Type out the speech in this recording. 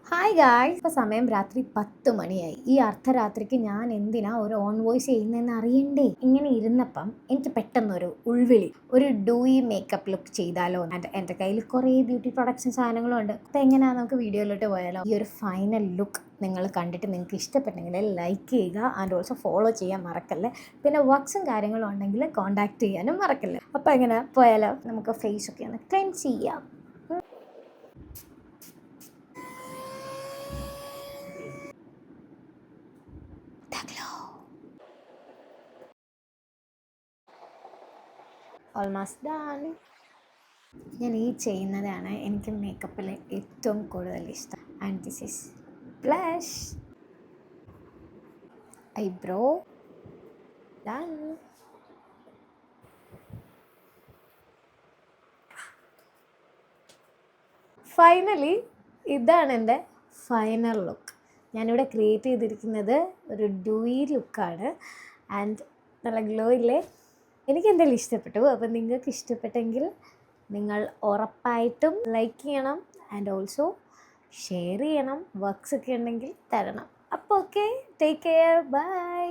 Hi guys, ഇപ്പോൾ സമയം രാത്രി 10 മണിയായി. ഈ അർദ്ധരാത്രിക്ക് ഞാൻ എന്തിനാ ഒരു ഓൺ വോയിസ് ചെയ്യുന്നതെന്ന് അറിയണ്ടേ? ഇങ്ങനെ ഇരുന്നപ്പം എനിക്ക് പെട്ടെന്നൊരു ഉൾവിളി, ഒരു ഡൂയി മേക്കപ്പ് ലുക്ക് ചെയ്താലോ. എൻ്റെ കയ്യിൽ കുറേ ബ്യൂട്ടി പ്രൊഡക്ട്സും സാധനങ്ങളും ഉണ്ട്. അപ്പോൾ എങ്ങനെയാണ്, നമുക്ക് വീഡിയോയിലോട്ട് പോയാലോ? ഈ ഒരു ഫൈനൽ ലുക്ക് നിങ്ങൾ കണ്ടിട്ട് നിങ്ങൾക്ക് ഇഷ്ടപ്പെട്ടെങ്കിൽ ലൈക്ക് ചെയ്യുക ആൻഡ് ഓൾസോ ഫോളോ ചെയ്യാൻ മറക്കല്ലേ. പിന്നെ വർക്ക്സും കാര്യങ്ങളും ഉണ്ടെങ്കിൽ കോൺടാക്ട് ചെയ്യാനും മറക്കല്ലേ. അപ്പോൾ എങ്ങനെ പോയാലോ? നമുക്ക് ഫേസ് ഒക്കെ ഒന്ന് ക്ലെൻസ് ചെയ്യാം. Almost done. ഞാൻ ഈ ചെയ്യുന്നതാണ് എനിക്ക് മേക്കപ്പിൽ ഏറ്റവും കൂടുതൽ ഇഷ്ടം. And this is blush, eyebrow done. Finally ഇതാണ് എൻ്റെ ഫൈനൽ ലുക്ക്. ഞാനിവിടെ ക്രിയേറ്റ് ചെയ്തിരിക്കുന്നത് ഒരു ഡൂയി ലുക്കാണ്. ആൻഡ് നല്ല ഗ്ലോ ഇല്ലേ? എനിക്ക് എന്തായാലും ഇഷ്ടപ്പെട്ടു. അപ്പം നിങ്ങൾക്ക് ഇഷ്ടപ്പെട്ടെങ്കിൽ നിങ്ങൾ ഉറപ്പായിട്ടും ലൈക്ക് ചെയ്യണം ആൻഡ് ഓൾസോ ഷെയർ ചെയ്യണം. വർക്ക്സ് ഒക്കെ ഉണ്ടെങ്കിൽ തരണം. അപ്പോൾ ഓക്കെ, ടേക്ക് കെയർ, ബൈ.